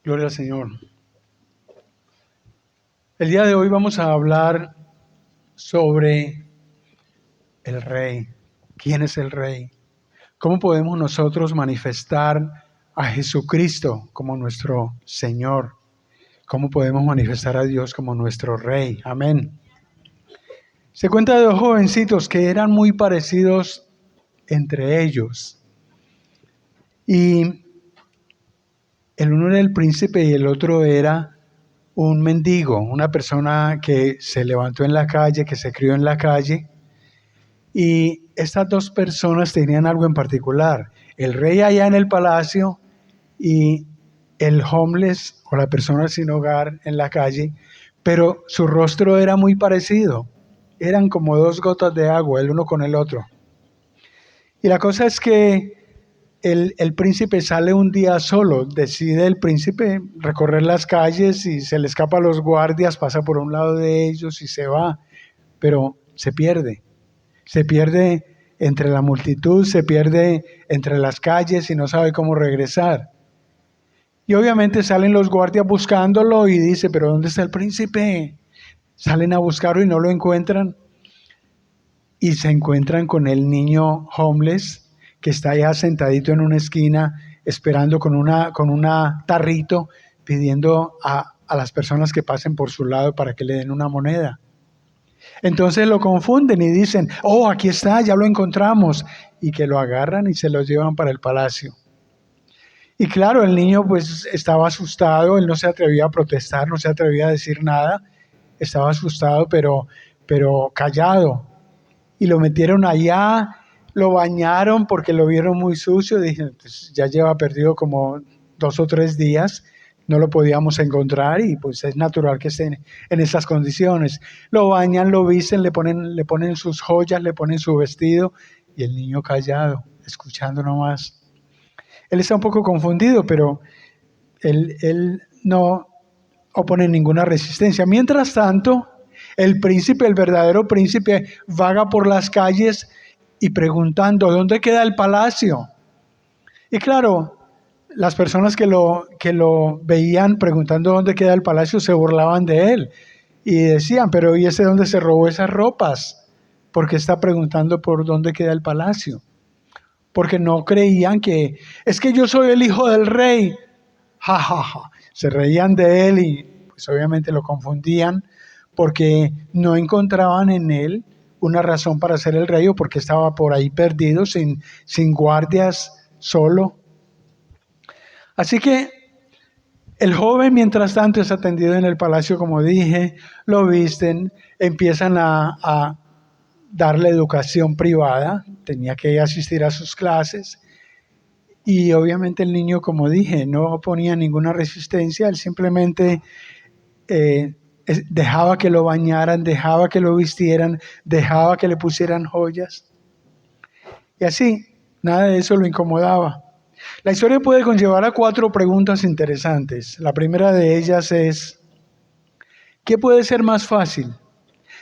Gloria al Señor. El día de hoy vamos a hablar sobre el Rey. ¿Quién es el Rey? ¿Cómo podemos nosotros manifestar a Jesucristo como nuestro Señor? ¿Cómo podemos manifestar a Dios como nuestro Rey? Amén. Se cuenta de dos jovencitos que eran muy parecidos entre ellos. Y el uno era el príncipe y el otro era un mendigo, una persona que se levantó en la calle, que se crió en la calle. Y estas dos personas tenían algo en particular. El rey allá en el palacio y el homeless o la persona sin hogar en la calle, pero su rostro era muy parecido. Eran como dos gotas de agua, el uno con el otro. Y la cosa es que el príncipe sale un día solo, decide el príncipe recorrer las calles y se le escapa a los guardias, pasa por un lado de ellos y se va, pero se pierde entre la multitud, se pierde entre las calles y no sabe cómo regresar. Y obviamente salen los guardias buscándolo y dice, pero ¿dónde está el príncipe? Salen a buscarlo y no lo encuentran. Y se encuentran con el niño homeless que está allá sentadito en una esquina esperando con una tarrito pidiendo a las personas que pasen por su lado para que le den una moneda. Entonces lo confunden y dicen, oh, aquí está, ya lo encontramos, y que lo agarran y se lo llevan para el palacio. Y claro, el niño pues estaba asustado, él no se atrevía a protestar, no se atrevía a decir nada, estaba asustado pero callado. Y lo metieron allá, lo bañaron porque lo vieron muy sucio, dije, pues ya lleva perdido como 2 o 3 días, no lo podíamos encontrar y pues es natural que esté en esas condiciones. Lo bañan, lo visten, le ponen sus joyas, le ponen su vestido y el niño callado, escuchando nomás. Él está un poco confundido, pero él no opone ninguna resistencia. Mientras tanto, el príncipe, el verdadero príncipe, vaga por las calles y preguntando, ¿dónde queda el palacio? Y claro, las personas que lo veían preguntando dónde queda el palacio se burlaban de él y decían, pero ¿y ese dónde se robó esas ropas? Porque está preguntando por dónde queda el palacio. Porque no creían que, es que yo soy el hijo del rey. Ja, ja, ja. Se reían de él y pues obviamente lo confundían porque no encontraban en él una razón para ser el rey o porque estaba por ahí perdido, sin guardias, solo. Así que el joven, mientras tanto, es atendido en el palacio, como dije, lo visten, empiezan a darle educación privada, tenía que asistir a sus clases. Y obviamente el niño, como dije, no ponía ninguna resistencia, él simplemente dejaba que lo bañaran, dejaba que lo vistieran, dejaba que le pusieran joyas. Y así, nada de eso lo incomodaba. La historia puede conllevar a 4 preguntas interesantes. La primera de ellas es, ¿qué puede ser más fácil?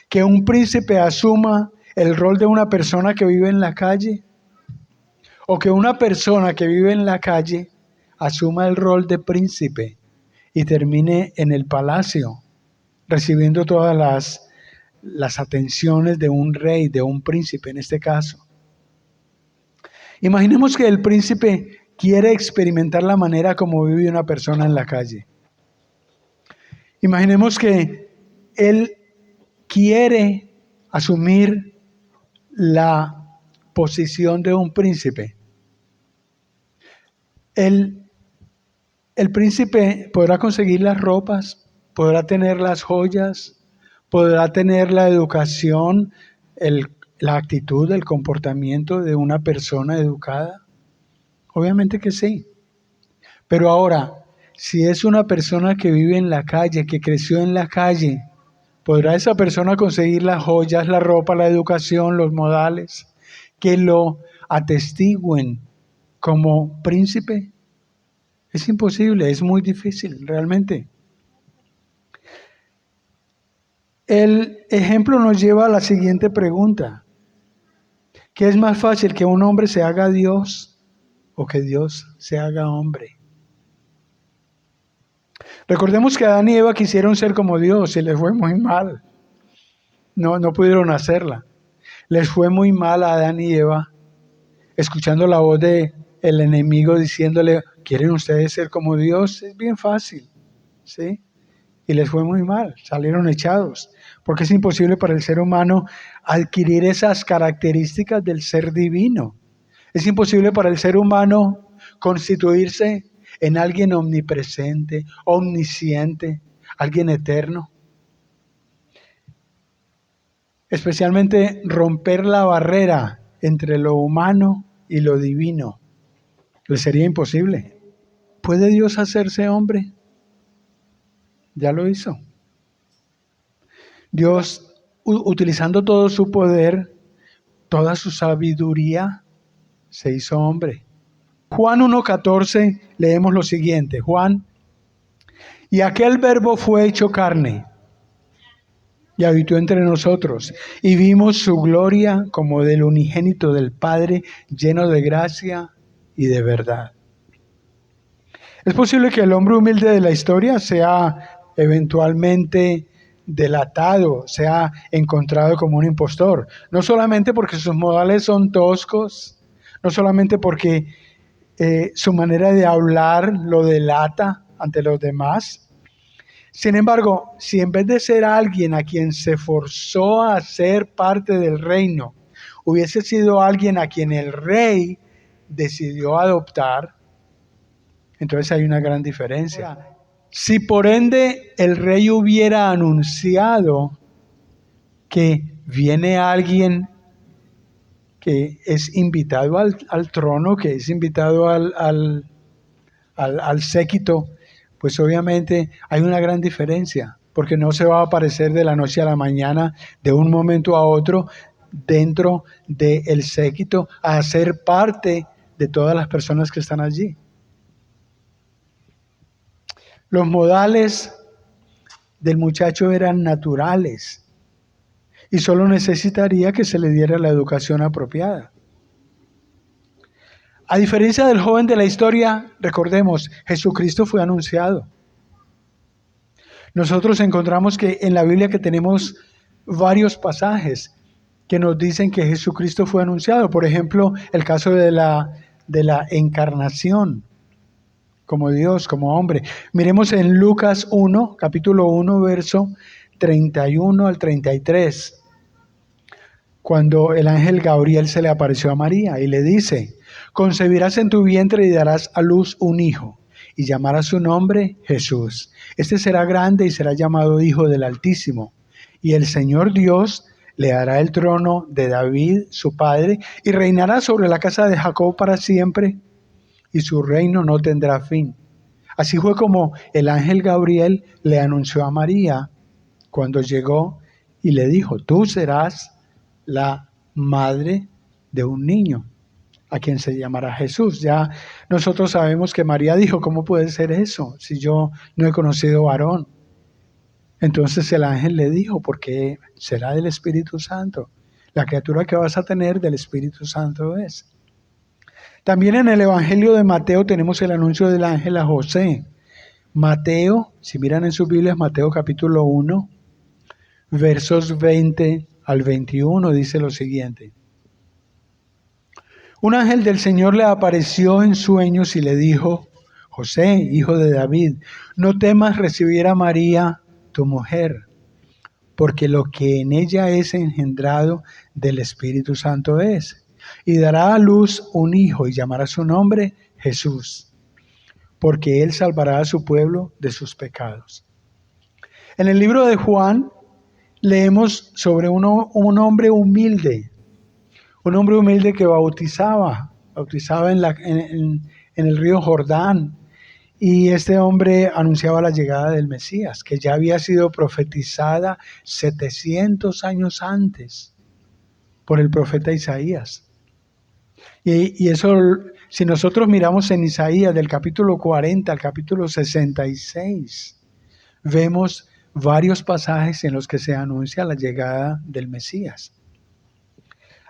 ¿Que un príncipe asuma el rol de una persona que vive en la calle? ¿O que una persona que vive en la calle asuma el rol de príncipe y termine en el palacio, recibiendo todas las atenciones de un rey, de un príncipe en este caso? Imaginemos que el príncipe quiere experimentar la manera como vive una persona en la calle. Imaginemos que él quiere asumir la posición de un príncipe. El príncipe podrá conseguir las ropas, podrá tener las joyas, podrá tener la educación, la actitud, el comportamiento de una persona educada. Obviamente que sí. Pero ahora, si es una persona que vive en la calle, que creció en la calle, ¿podrá esa persona conseguir las joyas, la ropa, la educación, los modales que lo atestiguen como príncipe? Es imposible, es muy difícil, realmente. El ejemplo nos lleva a la siguiente pregunta. ¿Qué es más fácil, que un hombre se haga Dios o que Dios se haga hombre? Recordemos que Adán y Eva quisieron ser como Dios y les fue muy mal. No pudieron hacerla. Les fue muy mal a Adán y Eva, escuchando la voz de el enemigo diciéndole, ¿quieren ustedes ser como Dios? Es bien fácil, ¿sí? Y les fue muy mal, salieron echados, porque es imposible para el ser humano adquirir esas características del ser divino. Es imposible para el ser humano constituirse en alguien omnipresente, omnisciente, alguien eterno. Especialmente romper la barrera entre lo humano y lo divino. Le sería imposible. ¿Puede Dios hacerse hombre? Ya lo hizo. Dios, utilizando todo su poder, toda su sabiduría, se hizo hombre. Juan 1:14 leemos lo siguiente. Juan, y aquel verbo fue hecho carne y habitó entre nosotros, y vimos su gloria como del unigénito del Padre, lleno de gracia y de verdad. Es posible que el hombre humilde de la historia sea eventualmente delatado, sea encontrado como un impostor, no solamente porque sus modales son toscos, no solamente porque su manera de hablar lo delata ante los demás. Sin embargo, si en vez de ser alguien a quien se forzó a ser parte del reino, hubiese sido alguien a quien el rey decidió adoptar, entonces hay una gran diferencia. Si por ende el rey hubiera anunciado que viene alguien que es invitado al trono, que es invitado al séquito, pues obviamente hay una gran diferencia, porque no se va a aparecer de la noche a la mañana, de un momento a otro, dentro del séquito, a ser parte de todas las personas que están allí. Los modales del muchacho eran naturales y solo necesitaría que se le diera la educación apropiada. A diferencia del joven de la historia, recordemos, Jesucristo fue anunciado. Nosotros encontramos que en la Biblia que tenemos varios pasajes que nos dicen que Jesucristo fue anunciado. Por ejemplo, el caso de la encarnación como Dios, como hombre. Miremos en Lucas 1, capítulo 1, verso 31 al 33, cuando el ángel Gabriel se le apareció a María y le dice, concebirás en tu vientre y darás a luz un hijo, y llamarás su nombre Jesús. Este será grande y será llamado Hijo del Altísimo. Y el Señor Dios le dará el trono de David, su padre, y reinará sobre la casa de Jacob para siempre, y su reino no tendrá fin. Así fue como el ángel Gabriel le anunció a María cuando llegó y le dijo, tú serás la madre de un niño, a quien se llamará Jesús. Ya nosotros sabemos que María dijo, ¿cómo puede ser eso si yo no he conocido varón? Entonces el ángel le dijo, porque será del Espíritu Santo. La criatura que vas a tener del Espíritu Santo es. También en el Evangelio de Mateo tenemos el anuncio del ángel a José. Mateo, si miran en sus Biblias, Mateo capítulo 1, versos 20 al 21, dice lo siguiente. Un ángel del Señor le apareció en sueños y le dijo, José, hijo de David, no temas recibir a María, tu mujer, porque lo que en ella es engendrado del Espíritu Santo es. Y dará a luz un hijo y llamará su nombre Jesús, porque él salvará a su pueblo de sus pecados. En el libro de Juan leemos sobre un hombre humilde, que bautizaba en el río Jordán. Y este hombre anunciaba la llegada del Mesías, que ya había sido profetizada 700 años antes por el profeta Isaías. Y eso, si nosotros miramos en Isaías del capítulo 40 al capítulo 66, vemos varios pasajes en los que se anuncia la llegada del Mesías.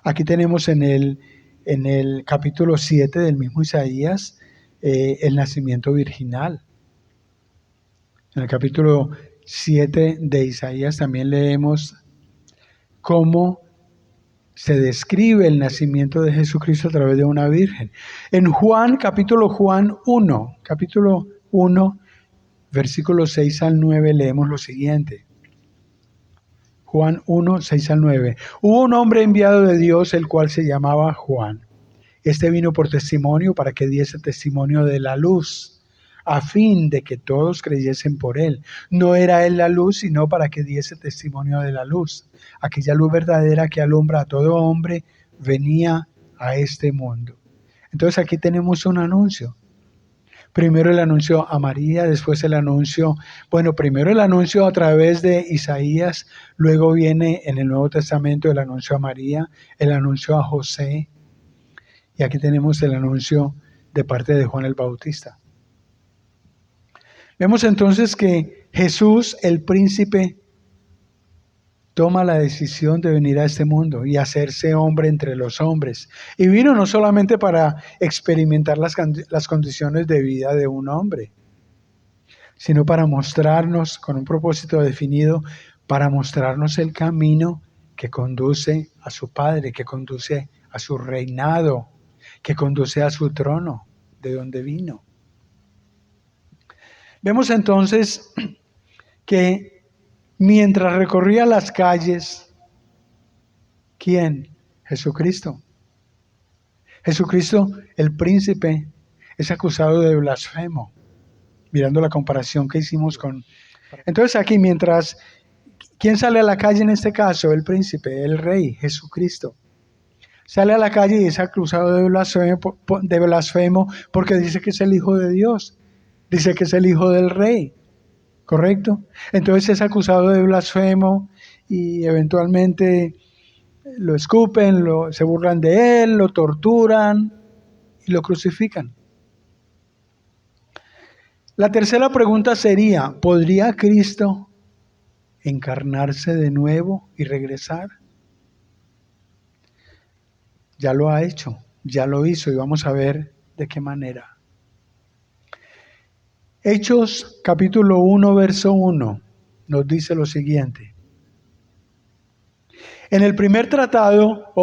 Aquí tenemos en el capítulo 7 del mismo Isaías el nacimiento virginal. En el capítulo 7 de Isaías también leemos cómo se describe el nacimiento de Jesucristo a través de una virgen. En Juan, capítulo 1, versículos 6 al 9, leemos lo siguiente. Juan 1, 6 al 9. Hubo un hombre enviado de Dios, el cual se llamaba Juan. Este vino por testimonio para que diese testimonio de la luz, a fin de que todos creyesen por él. No era él la luz, sino para que diese testimonio de la luz. Aquella luz verdadera que alumbra a todo hombre venía a este mundo. Entonces aquí tenemos un anuncio. Primero el anuncio a María, después el anuncio, primero el anuncio a través de Isaías, luego viene en el Nuevo Testamento el anuncio a María, el anuncio a José, y aquí tenemos el anuncio de parte de Juan el Bautista. Vemos entonces que Jesús, el príncipe, toma la decisión de venir a este mundo y hacerse hombre entre los hombres. Y vino no solamente para experimentar las condiciones de vida de un hombre, sino para mostrarnos, con un propósito definido, para mostrarnos el camino que conduce a su Padre, que conduce a su reinado, que conduce a su trono, de donde vino. Vemos entonces que mientras recorría las calles, ¿quién? Jesucristo. Jesucristo, el príncipe, es acusado de blasfemo, mirando la comparación que hicimos con... Entonces aquí ¿quién sale a la calle en este caso? El príncipe, el rey, Jesucristo. Sale a la calle y es acusado de blasfemo porque dice que es el Hijo de Dios, dice que es el Hijo del Rey. ¿Correcto? Entonces es acusado de blasfemo y eventualmente lo escupen, se burlan de él, lo torturan y lo crucifican. La tercera pregunta sería, ¿podría Cristo encarnarse de nuevo y regresar? Ya lo ha hecho, ya lo hizo y vamos a ver de qué manera. Hechos capítulo 1, verso 1 nos dice lo siguiente. En el primer tratado,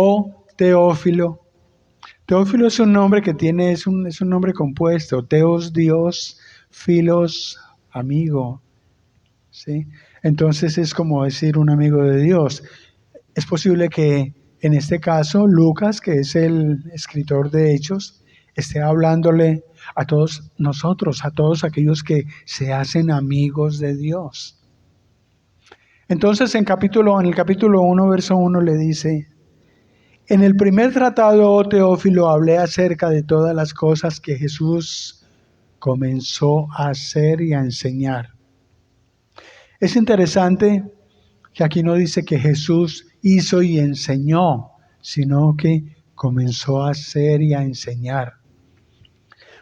Teófilo, Teófilo es un nombre que tiene, es un nombre compuesto, Teos, Dios, Filos, amigo, ¿sí? Entonces es como decir un amigo de Dios. Es posible que en este caso Lucas, que es el escritor de Hechos, esté hablándole a todos nosotros, a todos aquellos que se hacen amigos de Dios. Entonces en el capítulo 1, verso 1 le dice, en el primer tratado, Teófilo, hablé acerca de todas las cosas que Jesús comenzó a hacer y a enseñar. Es interesante que aquí no dice que Jesús hizo y enseñó, sino que comenzó a hacer y a enseñar.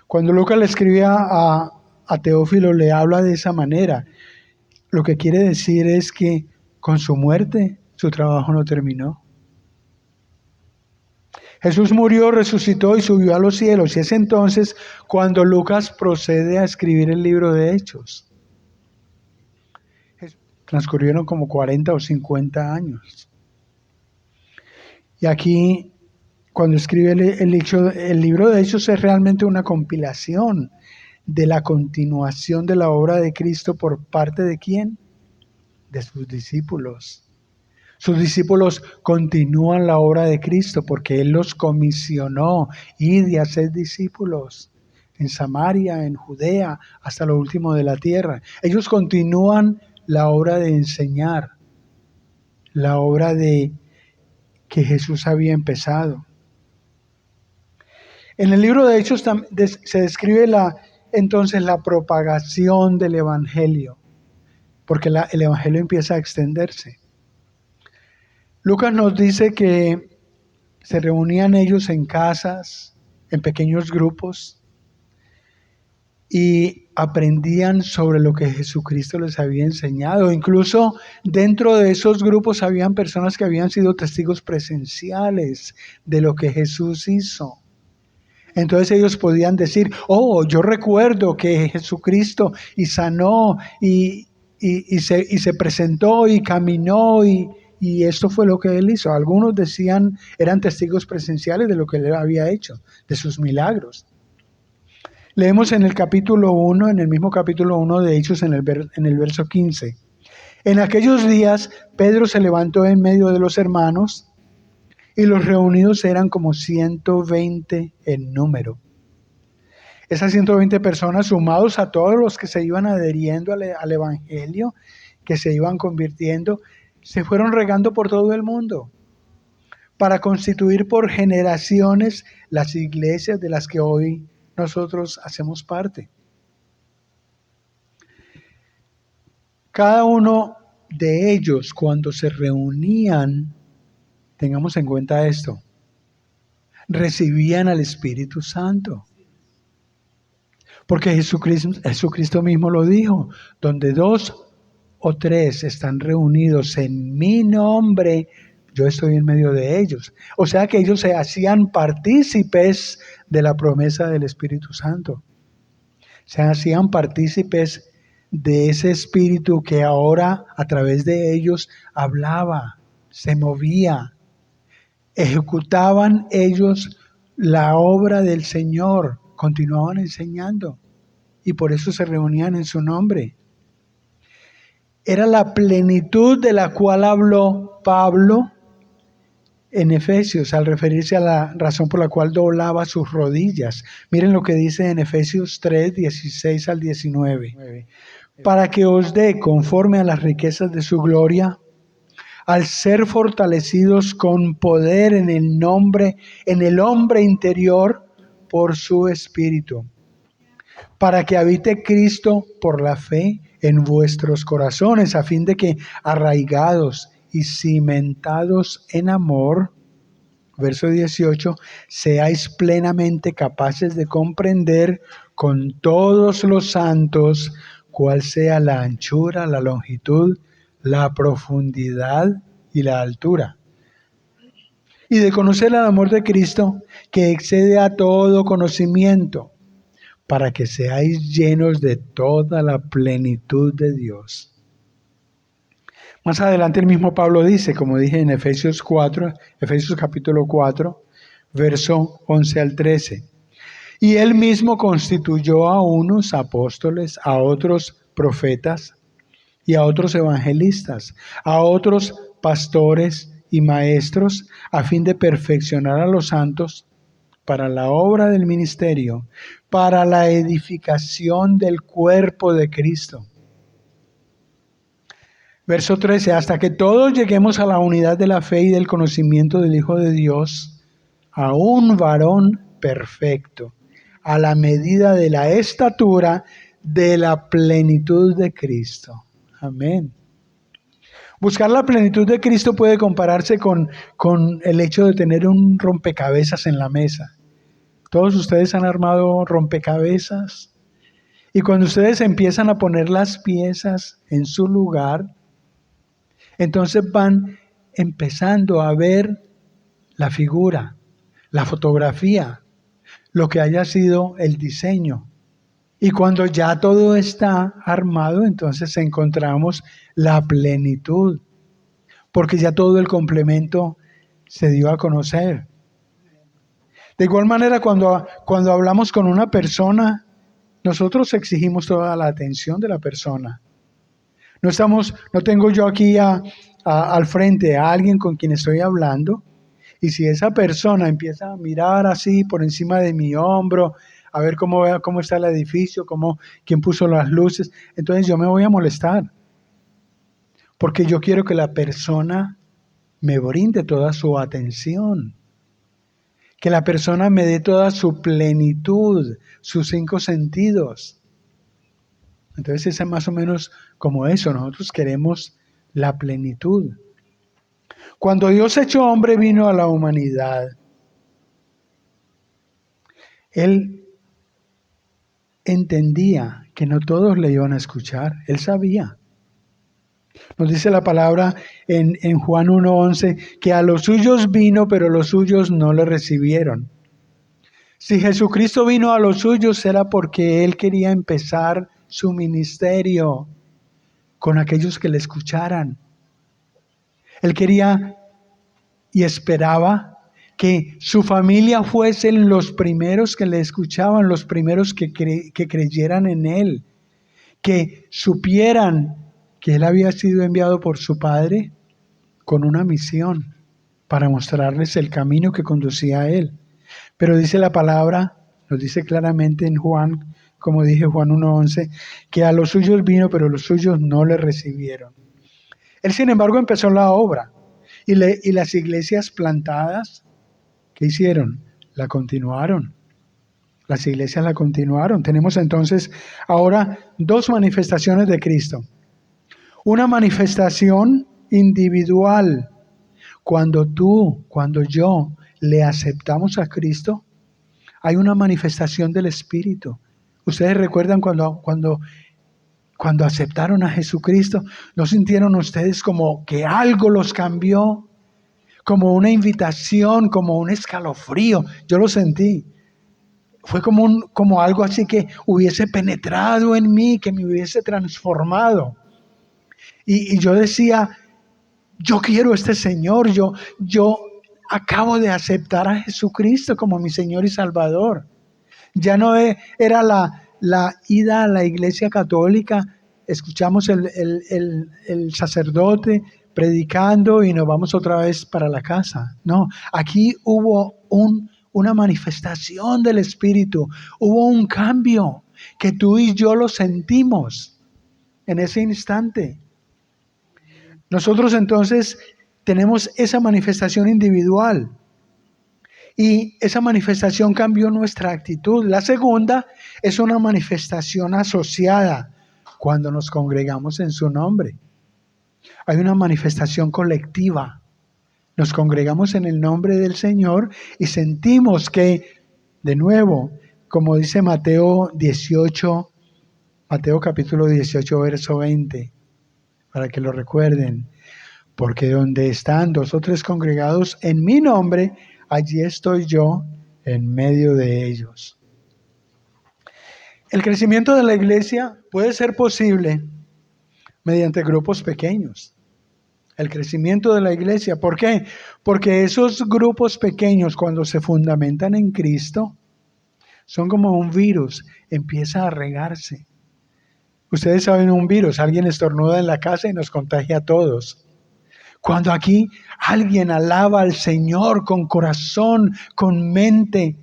Cuando Lucas le escribía a Teófilo, le habla de esa manera. Lo que quiere decir es que con su muerte su trabajo no terminó. Jesús murió, resucitó y subió a los cielos. Y es entonces cuando Lucas procede a escribir el libro de Hechos. Transcurrieron como 40 o 50 años. Y aquí, cuando escribe el libro de Hechos, es realmente una compilación de la continuación de la obra de Cristo por parte de ¿quién? De sus discípulos. Sus discípulos continúan la obra de Cristo porque Él los comisionó, id y haced discípulos en Samaria, en Judea, hasta lo último de la tierra. Ellos continúan la obra de enseñar, la obra de que Jesús había empezado. En el libro de Hechos se describe entonces la propagación del Evangelio, porque el Evangelio empieza a extenderse. Lucas nos dice que se reunían ellos en casas, en pequeños grupos, y aprendían sobre lo que Jesucristo les había enseñado. Incluso dentro de esos grupos habían personas que habían sido testigos presenciales de lo que Jesús hizo. Entonces ellos podían decir, oh, yo recuerdo que Jesucristo y sanó y se presentó y caminó y esto fue lo que él hizo. Algunos decían, eran testigos presenciales de lo que él había hecho, de sus milagros. Leemos en el capítulo 1, en el mismo capítulo 1 de Hechos, en el verso 15. En aquellos días, Pedro se levantó en medio de los hermanos y los reunidos eran como 120 en número. Esas 120 personas, sumados a todos los que se iban adheriendo al Evangelio, que se iban convirtiendo, se fueron regando por todo el mundo para constituir por generaciones las iglesias de las que hoy nosotros hacemos parte. Cada uno de ellos, cuando se reunían, tengamos en cuenta esto, recibían al Espíritu Santo. Porque Jesucristo mismo lo dijo, donde 2 o 3 están reunidos en mi nombre, yo estoy en medio de ellos. O sea que ellos se hacían partícipes de la promesa del Espíritu Santo. Se hacían partícipes de ese Espíritu que ahora a través de ellos hablaba, se movía. Ejecutaban ellos la obra del Señor, continuaban enseñando y por eso se reunían en su nombre. Era la plenitud de la cual habló Pablo en Efesios al referirse a la razón por la cual doblaba sus rodillas. Miren lo que dice en Efesios 3, 16 al 19. Para que os dé conforme a las riquezas de su gloria, al ser fortalecidos con poder en el hombre interior por su espíritu, para que habite Cristo por la fe en vuestros corazones, a fin de que arraigados y cimentados en amor, verso 18, seáis plenamente capaces de comprender con todos los santos cuál sea la anchura, la longitud, la profundidad y la altura. Y de conocer el amor de Cristo, que excede a todo conocimiento, para que seáis llenos de toda la plenitud de Dios. Más adelante el mismo Pablo dice, como dije en Efesios capítulo 4, verso 11 al 13. Y él mismo constituyó a unos apóstoles, a otros profetas y a otros evangelistas, a otros pastores y maestros, a fin de perfeccionar a los santos para la obra del ministerio, para la edificación del cuerpo de Cristo. Verso 13, hasta que todos lleguemos a la unidad de la fe y del conocimiento del Hijo de Dios, a un varón perfecto, a la medida de la estatura de la plenitud de Cristo. Amén. Buscar la plenitud de Cristo puede compararse con el hecho de tener un rompecabezas en la mesa. Todos ustedes han armado rompecabezas y cuando ustedes empiezan a poner las piezas en su lugar, entonces van empezando a ver la figura, la fotografía, lo que haya sido el diseño. Y cuando ya todo está armado, entonces encontramos la plenitud, porque ya todo el complemento se dio a conocer. De igual manera, cuando hablamos con una persona, nosotros exigimos toda la atención de la persona. No tengo yo aquí al frente a alguien con quien estoy hablando, y si esa persona empieza a mirar así por encima de mi hombro, a ver cómo está el edificio, quién puso las luces, entonces yo me voy a molestar. Porque yo quiero que la persona me brinde toda su atención. Que la persona me dé toda su plenitud, sus 5 sentidos. Entonces es más o menos como eso, nosotros queremos la plenitud. Cuando Dios hecho hombre vino a la humanidad, Él entendía que no todos le iban a escuchar, Él sabía. Nos dice la palabra en Juan 1:11 que a los suyos vino, pero los suyos no le recibieron. Si Jesucristo vino a los suyos era porque Él quería empezar su ministerio con aquellos que le escucharan. Él quería y esperaba que su familia fuesen los primeros que le escuchaban, los primeros que creyeran en Él, que supieran que Él había sido enviado por su Padre con una misión para mostrarles el camino que conducía a Él. Pero dice la palabra, nos dice claramente en Juan, como dije, Juan 1:11, que a los suyos vino, pero los suyos no le recibieron. Él, sin embargo, empezó la obra y las iglesias plantadas, ¿qué hicieron? La continuaron. Las iglesias la continuaron. Tenemos entonces ahora dos manifestaciones de Cristo. Una manifestación individual. Cuando tú, cuando yo le aceptamos a Cristo, hay una manifestación del Espíritu. Ustedes recuerdan cuando aceptaron a Jesucristo, ¿no sintieron ustedes como que algo los cambió? Como una invitación, como un escalofrío. Yo lo sentí. Fue como algo así que hubiese penetrado en mí, que me hubiese transformado. Y yo decía, yo quiero a este Señor, yo acabo de aceptar a Jesucristo como mi Señor y Salvador. Ya no era la ida a la iglesia católica, escuchamos el sacerdote predicando y nos vamos otra vez para la casa. No, aquí hubo una manifestación del Espíritu, hubo un cambio que tú y yo lo sentimos en ese instante. Nosotros entonces tenemos esa manifestación individual y esa manifestación cambió nuestra actitud. La segunda es una manifestación asociada cuando nos congregamos en su nombre. Hay una manifestación colectiva. Nos congregamos en el nombre del Señor y sentimos que, de nuevo, como dice Mateo capítulo 18, verso 20, para que lo recuerden, porque donde están 2 o 3 congregados en mi nombre, allí estoy yo en medio de ellos. El crecimiento de la iglesia puede ser posible mediante grupos pequeños. El crecimiento de la iglesia, ¿por qué? Porque esos grupos pequeños, cuando se fundamentan en Cristo, son como un virus, empieza a regarse. Ustedes saben un virus, alguien estornuda en la casa y nos contagia a todos. Cuando aquí alguien alaba al Señor con corazón, con mente,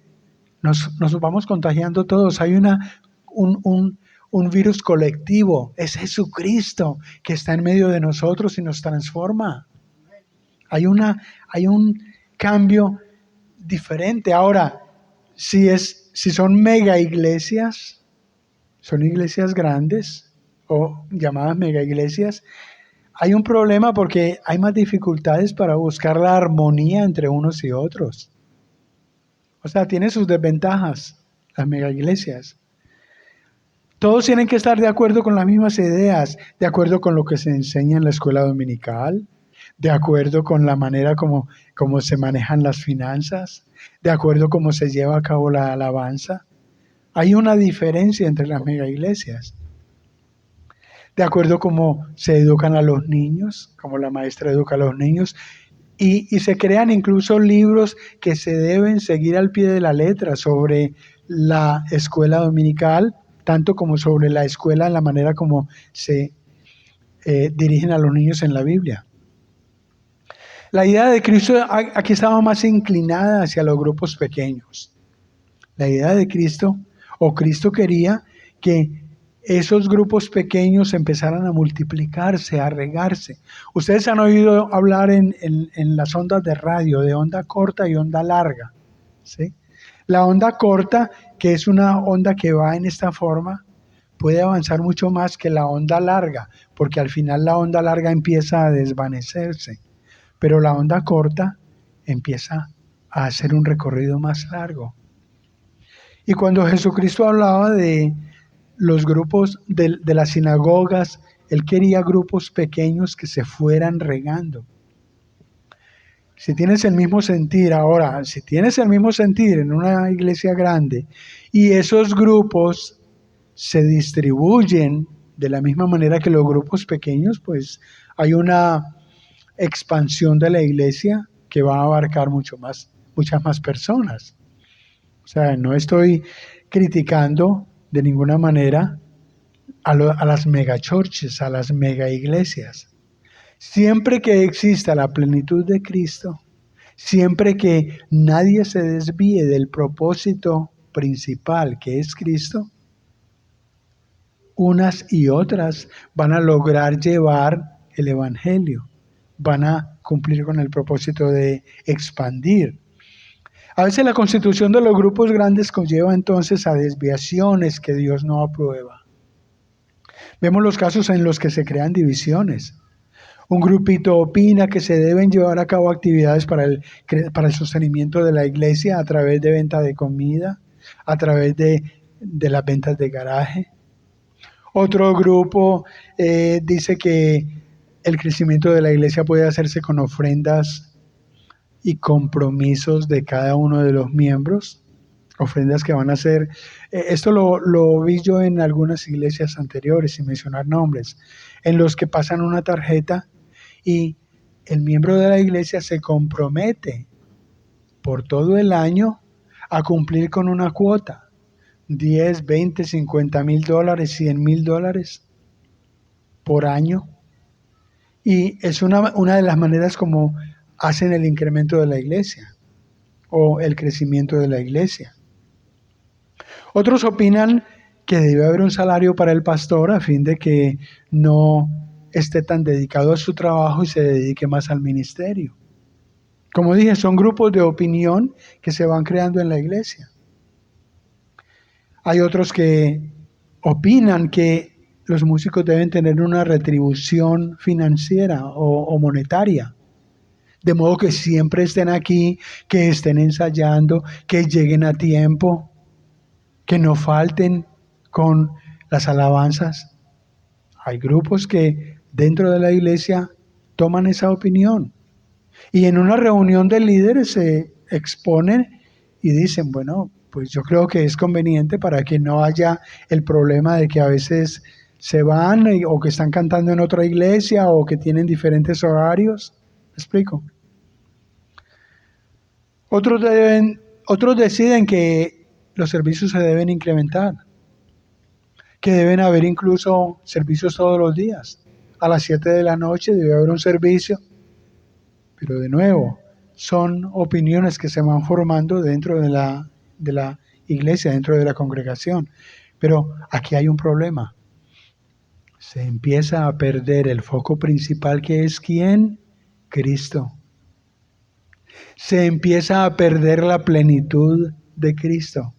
nos vamos contagiando todos. Hay un virus colectivo, es Jesucristo que está en medio de nosotros y nos transforma. Hay un cambio diferente. Ahora, si son mega iglesias, son iglesias grandes o llamadas mega iglesias, hay un problema porque hay más dificultades para buscar la armonía entre unos y otros. O sea, tiene sus desventajas las mega iglesias. Todos tienen que estar de acuerdo con las mismas ideas, de acuerdo con lo que se enseña en la escuela dominical, de acuerdo con la manera como se manejan las finanzas, de acuerdo cómo se lleva a cabo la alabanza. Hay una diferencia entre las mega iglesias. De acuerdo cómo se educan a los niños, como la maestra educa a los niños, y se crean incluso libros que se deben seguir al pie de la letra sobre la escuela dominical, tanto como sobre la escuela, la manera como se dirigen a los niños en la Biblia. La idea de Cristo aquí estaba más inclinada hacia los grupos pequeños. La idea de Cristo, o Cristo quería que esos grupos pequeños empezaran a multiplicarse, a regarse. Ustedes han oído hablar en las ondas de radio de onda corta y onda larga, ¿sí? La onda corta, que es una onda que va en esta forma, puede avanzar mucho más que la onda larga, porque al final la onda larga empieza a desvanecerse, pero la onda corta empieza a hacer un recorrido más largo. Y cuando Jesucristo hablaba de los grupos de las sinagogas, Él quería grupos pequeños que se fueran regando. Si tienes el mismo sentir ahora, si tienes el mismo sentir en una iglesia grande y esos grupos se distribuyen de la misma manera que los grupos pequeños, pues hay una expansión de la iglesia que va a abarcar muchas más personas. O sea, no estoy criticando de ninguna manera a las megachurches, a las mega iglesias. Siempre que exista la plenitud de Cristo, siempre que nadie se desvíe del propósito principal que es Cristo, unas y otras van a lograr llevar el Evangelio, van a cumplir con el propósito de expandir. A veces la constitución de los grupos grandes conlleva entonces a desviaciones que Dios no aprueba. Vemos los casos en los que se crean divisiones. Un grupito opina que se deben llevar a cabo actividades para el sostenimiento de la iglesia a través de venta de comida, a través de las ventas de garaje. Otro grupo dice que el crecimiento de la iglesia puede hacerse con ofrendas y compromisos de cada uno de los miembros, ofrendas que van a ser, esto lo vi yo en algunas iglesias anteriores, sin mencionar nombres, en los que pasan una tarjeta y el miembro de la iglesia se compromete por todo el año a cumplir con una cuota, 10, 20, $50,000, $100,000 por año. Y es una de las maneras como hacen el incremento de la iglesia o el crecimiento de la iglesia. Otros opinan que debe haber un salario para el pastor a fin de que no esté tan dedicado a su trabajo y se dedique más al ministerio. Como dije, son grupos de opinión que se van creando en la iglesia. Hay otros que opinan que los músicos deben tener una retribución financiera o monetaria, de modo que siempre estén aquí, que estén ensayando, que lleguen a tiempo, que no falten con las alabanzas. Hay grupos que dentro de la iglesia toman esa opinión y en una reunión de líderes se exponen y dicen, bueno, pues yo creo que es conveniente para que no haya el problema de que a veces se van o que están cantando en otra iglesia o que tienen diferentes horarios. ¿Me explico? Otros deciden que los servicios se deben incrementar, que deben haber incluso servicios todos los días. A las 7 de la noche debe haber un servicio, pero de nuevo, son opiniones que se van formando dentro de la iglesia, dentro de la congregación. Pero aquí hay un problema. Se empieza a perder el foco principal, que es ¿quién? Cristo. Se empieza a perder la plenitud de Cristo.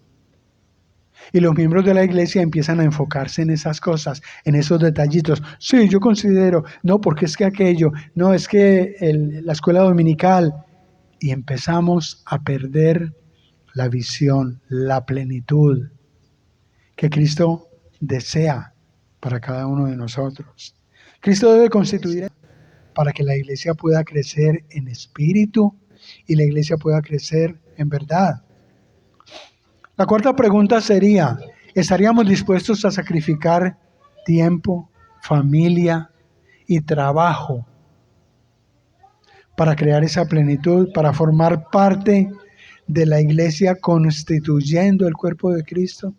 Y los miembros de la iglesia empiezan a enfocarse en esas cosas, en esos detallitos. Sí, yo considero, no, porque es que aquello, no, es que la escuela dominical. Y empezamos a perder la visión, la plenitud que Cristo desea para cada uno de nosotros. Cristo debe constituir para que la iglesia pueda crecer en espíritu y la iglesia pueda crecer en verdad. La cuarta pregunta sería, ¿estaríamos dispuestos a sacrificar tiempo, familia y trabajo para crear esa plenitud, para formar parte de la iglesia constituyendo el cuerpo de Cristo?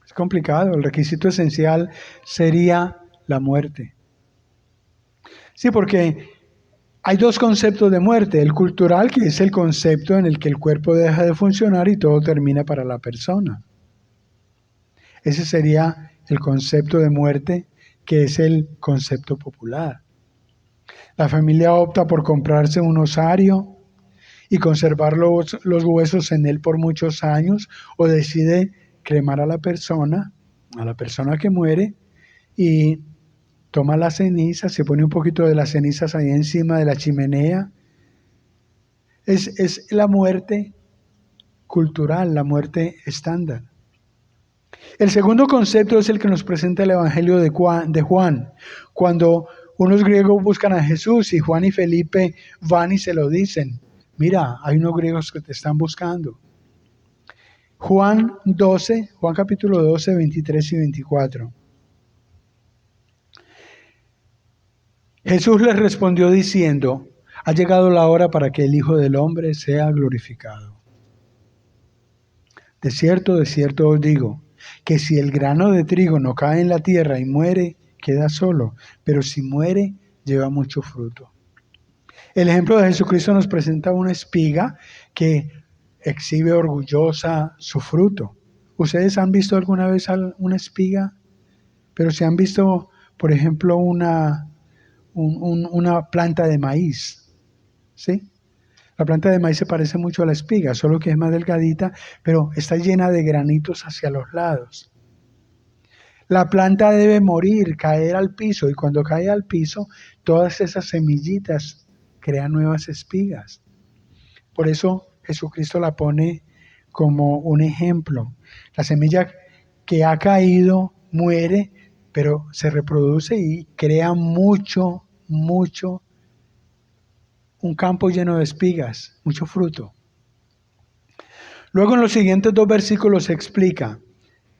Es complicado, el requisito esencial sería la muerte. Sí, porque hay dos conceptos de muerte, el cultural, que es el concepto en el que el cuerpo deja de funcionar y todo termina para la persona. Ese sería el concepto de muerte, que es el concepto popular. La familia opta por comprarse un osario y conservar los huesos en él por muchos años, o decide cremar a la persona que muere, y toma las cenizas, se pone un poquito de las cenizas ahí encima de la chimenea. Es la muerte cultural, la muerte estándar. El segundo concepto es el que nos presenta el Evangelio de Juan, cuando unos griegos buscan a Jesús y Juan y Felipe van y se lo dicen. Mira, hay unos griegos que te están buscando. Juan capítulo 12, 23 y 24. Jesús les respondió diciendo, ha llegado la hora para que el Hijo del Hombre sea glorificado. De cierto os digo, que si el grano de trigo no cae en la tierra y muere, queda solo, pero si muere, lleva mucho fruto. El ejemplo de Jesucristo nos presenta una espiga que exhibe orgullosa su fruto. ¿Ustedes han visto alguna vez una espiga? Pero si han visto, por ejemplo, una planta de maíz, ¿sí? La planta de maíz se parece mucho a la espiga, solo que es más delgadita, pero está llena de granitos hacia los lados. La planta debe morir, caer al piso, y cuando cae al piso, todas esas semillitas crean nuevas espigas. Por eso Jesucristo la pone como un ejemplo. La semilla que ha caído muere, pero se reproduce y crea mucho, un campo lleno de espigas, mucho fruto. Luego en los siguientes 2 versículos se explica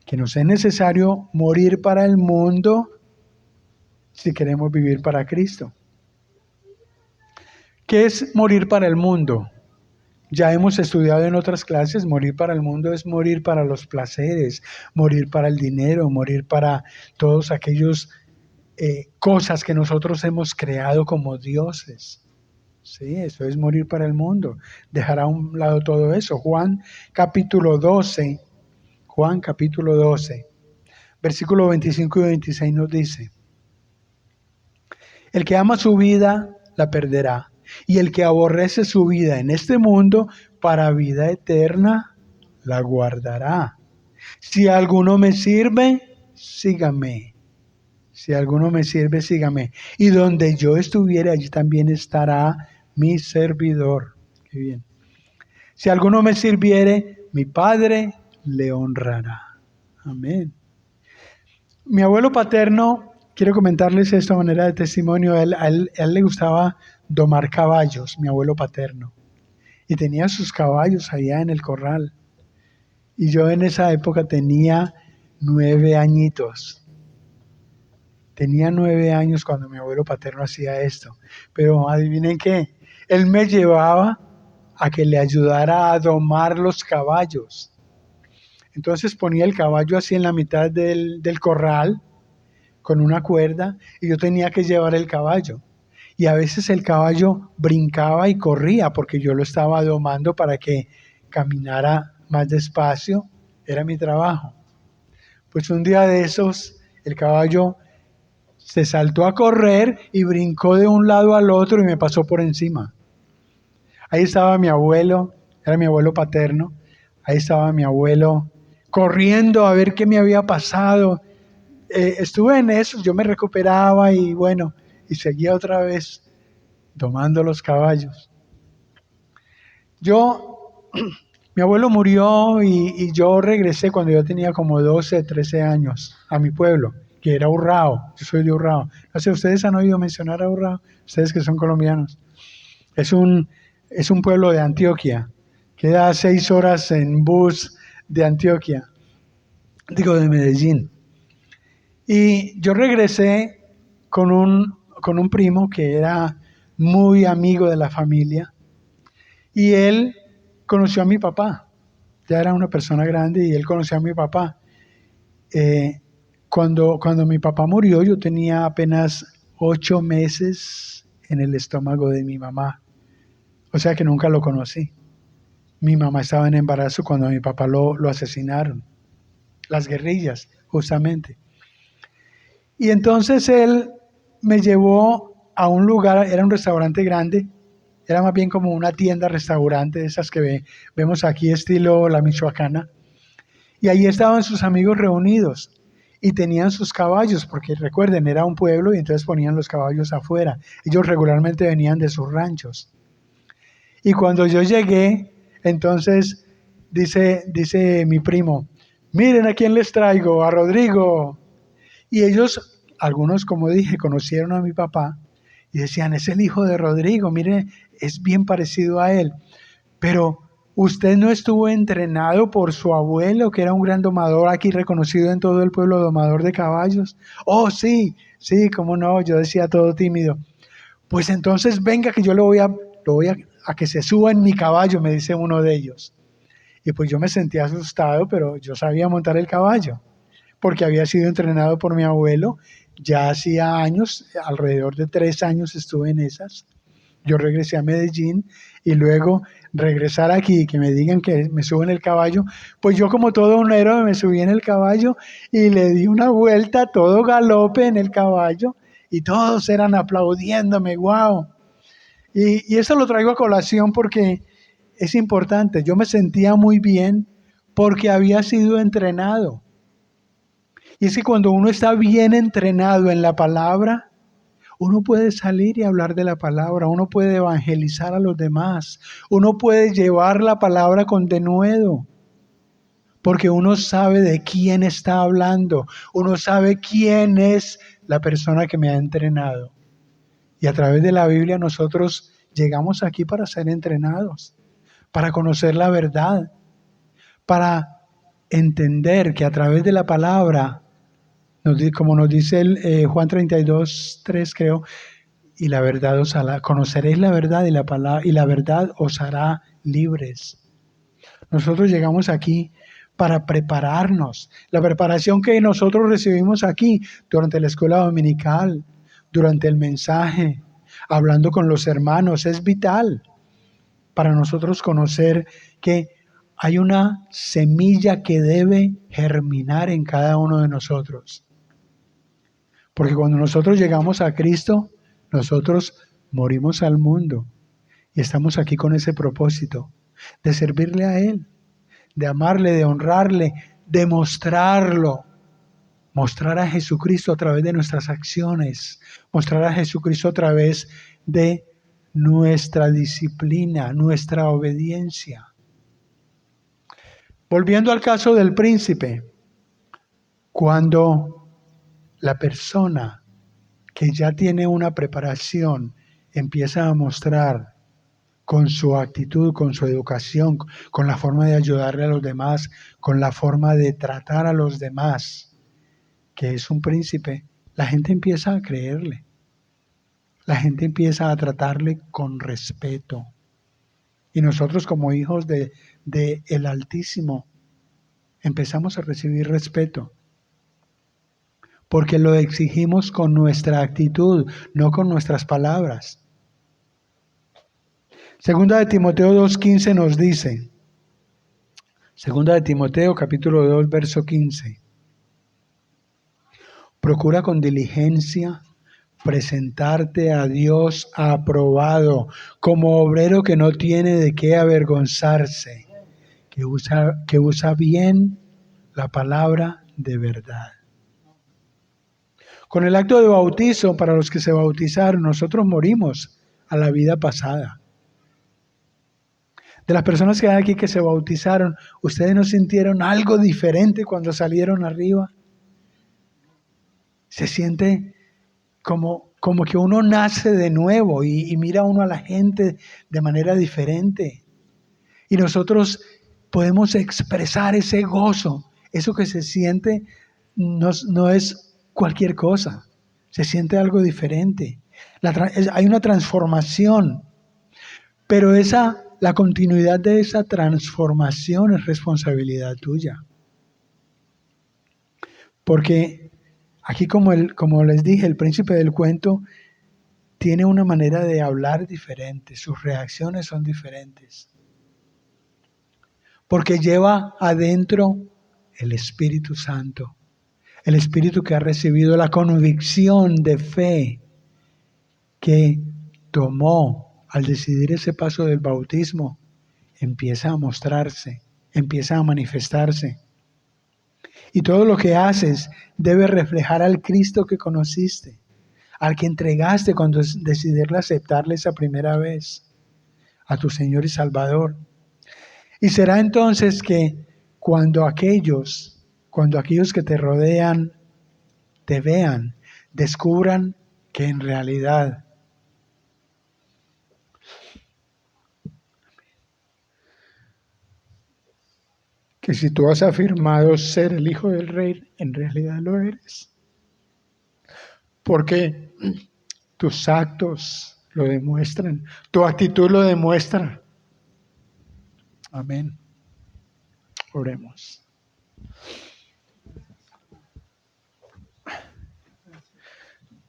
que nos es necesario morir para el mundo si queremos vivir para Cristo. ¿Qué es morir para el mundo? Ya hemos estudiado en otras clases, morir para el mundo es morir para los placeres, morir para el dinero, morir para todos aquellos cosas que nosotros hemos creado como dioses. Sí, eso es morir para el mundo. Dejar a un lado todo eso. Juan capítulo 12, versículos 25 y 26 nos dice, el que ama su vida la perderá, y el que aborrece su vida en este mundo para vida eterna la guardará. Si alguno me sirve, sígame. Si alguno me sirve, sígame. Y donde yo estuviere, allí también estará mi servidor. Qué bien. Si alguno me sirviere, mi Padre le honrará. Amén. Mi abuelo paterno, quiero comentarles esta manera de testimonio, a él le gustaba domar caballos, mi abuelo paterno. Y tenía sus caballos allá en el corral. Y yo en esa época tenía 9 añitos. Tenía 9 años cuando mi abuelo paterno hacía esto. Pero adivinen qué, él me llevaba a que le ayudara a domar los caballos. Entonces ponía el caballo así en la mitad del corral con una cuerda y yo tenía que llevar el caballo. Y a veces el caballo brincaba y corría porque yo lo estaba domando para que caminara más despacio. Era mi trabajo. Pues un día de esos el caballo se saltó a correr y brincó de un lado al otro y me pasó por encima. Ahí estaba mi abuelo, era mi abuelo paterno, ahí estaba mi abuelo corriendo a ver qué me había pasado. Estuve en eso, yo me recuperaba y bueno, y seguía otra vez domando los caballos. Mi abuelo murió y yo regresé cuando yo tenía como 12, 13 años a mi pueblo, que era Urrao. Yo soy de Urrao. No sé, ¿ustedes han oído mencionar a Urrao? Ustedes que son colombianos. Es un pueblo de Antioquia. Queda 6 horas en bus de Antioquia. Digo, de Medellín. Y yo regresé con un primo que era muy amigo de la familia. Y él conoció a mi papá. Ya era una persona grande y él conoció a mi papá. Cuando mi papá murió, yo tenía apenas 8 meses en el estómago de mi mamá. O sea que nunca lo conocí. Mi mamá estaba en embarazo cuando a mi papá lo asesinaron. Las guerrillas, justamente. Y entonces él me llevó a un lugar, era un restaurante grande, era más bien como una tienda-restaurante, de esas que vemos aquí estilo La Michoacana. Y ahí estaban sus amigos reunidos y tenían sus caballos, porque recuerden, era un pueblo y entonces ponían los caballos afuera. Ellos regularmente venían de sus ranchos. Y cuando yo llegué, entonces dice mi primo, miren a quién les traigo, a Rodrigo. Y ellos algunos, como dije, conocieron a mi papá y decían, es el hijo de Rodrigo, mire, es bien parecido a él. Pero usted no estuvo entrenado por su abuelo, que era un gran domador aquí reconocido en todo el pueblo, domador de caballos. Oh, sí, sí, cómo no, yo decía todo tímido. Pues entonces venga que yo a que se suba en mi caballo, me dice uno de ellos. Y pues yo me sentía asustado, pero yo sabía montar el caballo, porque había sido entrenado por mi abuelo. Ya hacía años, alrededor de 3 años estuve en esas. Yo regresé a Medellín y luego regresar aquí y que me digan que me subo en el caballo, pues yo como todo un héroe me subí en el caballo y le di una vuelta, todo galope en el caballo y todos eran aplaudiéndome, wow. Y eso lo traigo a colación porque es importante. Yo me sentía muy bien porque había sido entrenado. Y es que cuando uno está bien entrenado en la palabra, uno puede salir y hablar de la palabra, uno puede evangelizar a los demás, uno puede llevar la palabra con denuedo, porque uno sabe de quién está hablando, uno sabe quién es la persona que me ha entrenado. Y a través de la Biblia nosotros llegamos aquí para ser entrenados, para conocer la verdad, para entender que a través de la palabra, como nos dice Juan 32:3 creo, y la verdad os hará, conoceréis la verdad y la verdad os hará libres. Nosotros llegamos aquí para prepararnos. La preparación que nosotros recibimos aquí durante la escuela dominical, durante el mensaje, hablando con los hermanos, es vital para nosotros conocer que hay una semilla que debe germinar en cada uno de nosotros. Porque cuando nosotros llegamos a Cristo, nosotros morimos al mundo y estamos aquí con ese propósito de servirle a Él, de amarle, de honrarle, de mostrarlo, mostrar a Jesucristo a través de nuestras acciones, mostrar a Jesucristo a través de nuestra disciplina, nuestra obediencia. Volviendo al caso del príncipe, cuando la persona que ya tiene una preparación empieza a mostrar con su actitud, con su educación, con la forma de ayudarle a los demás, con la forma de tratar a los demás, que es un príncipe, la gente empieza a creerle. La gente empieza a tratarle con respeto. Y nosotros como hijos de el Altísimo empezamos a recibir respeto. Porque lo exigimos con nuestra actitud, no con nuestras palabras. Segunda de Timoteo 2:15 nos dice, Segunda de Timoteo capítulo 2 verso 15, procura con diligencia presentarte a Dios aprobado, como obrero que no tiene de qué avergonzarse, que usa bien la palabra de verdad. Con el acto de bautizo, para los que se bautizaron, nosotros morimos a la vida pasada. De las personas que hay aquí que se bautizaron, ¿ustedes no sintieron algo diferente cuando salieron arriba? Se siente como que uno nace de nuevo y mira uno a la gente de manera diferente. Y nosotros podemos expresar ese gozo, eso que se siente no es cualquier cosa, se siente algo diferente. Hay una transformación, pero la continuidad de esa transformación es responsabilidad tuya. Porque aquí, como les dije, el príncipe del cuento tiene una manera de hablar diferente, sus reacciones son diferentes. Porque lleva adentro el Espíritu Santo, el Espíritu que ha recibido la convicción de fe que tomó al decidir ese paso del bautismo, empieza a mostrarse, empieza a manifestarse. Y todo lo que haces debe reflejar al Cristo que conociste, al que entregaste cuando decidiste aceptarle esa primera vez, a tu Señor y Salvador. Y será entonces que cuando aquellos que te rodean te vean, descubran que en realidad que si tú has afirmado ser el Hijo del Rey, en realidad lo eres. Porque tus actos lo demuestran, tu actitud lo demuestra. Amén. Oremos.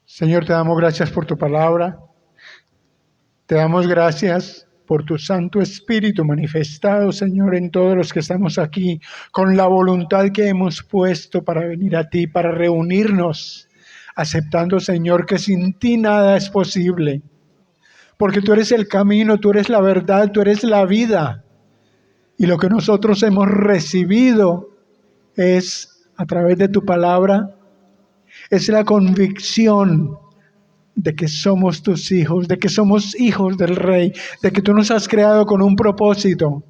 Señor, te damos gracias por tu palabra. Te damos gracias por tu Santo Espíritu manifestado, Señor, en todos los que estamos aquí, con la voluntad que hemos puesto para venir a ti, para reunirnos, aceptando, Señor, que sin ti nada es posible. Porque tú eres el camino, tú eres la verdad, tú eres la vida. Y lo que nosotros hemos recibido es, a través de tu palabra, es la convicción de que somos tus hijos, de que somos hijos del Rey, de que tú nos has creado con un propósito.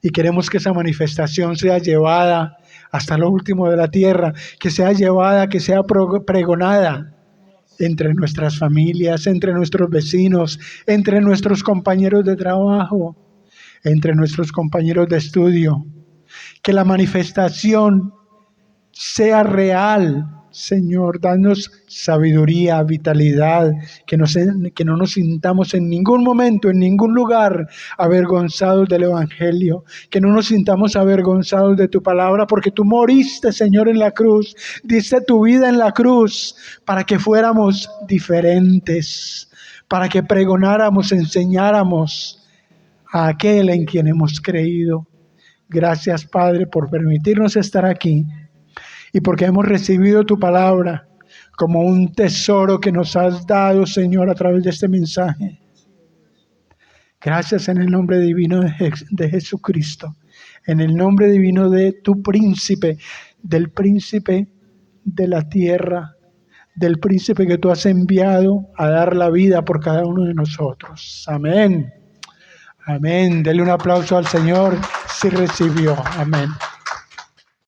Y queremos que esa manifestación sea llevada hasta lo último de la tierra, que sea llevada, que sea pregonada entre nuestras familias, entre nuestros vecinos, entre nuestros compañeros de trabajo, entre nuestros compañeros de estudio. Que la manifestación sea real, Señor. Danos sabiduría, vitalidad, que no nos sintamos en ningún momento, en ningún lugar, avergonzados del Evangelio, que no nos sintamos avergonzados de tu palabra, porque tú moriste, Señor, en la cruz, diste tu vida en la cruz, para que fuéramos diferentes, para que pregonáramos, enseñáramos a aquel en quien hemos creído. Gracias, Padre, por permitirnos estar aquí y porque hemos recibido tu palabra como un tesoro que nos has dado, Señor, a través de este mensaje. Gracias en el nombre divino de Jesucristo, en el nombre divino de tu príncipe, del príncipe de la tierra, del príncipe que tú has enviado a dar la vida por cada uno de nosotros. Amén. Amén. Dele un aplauso al Señor si recibió. Amén.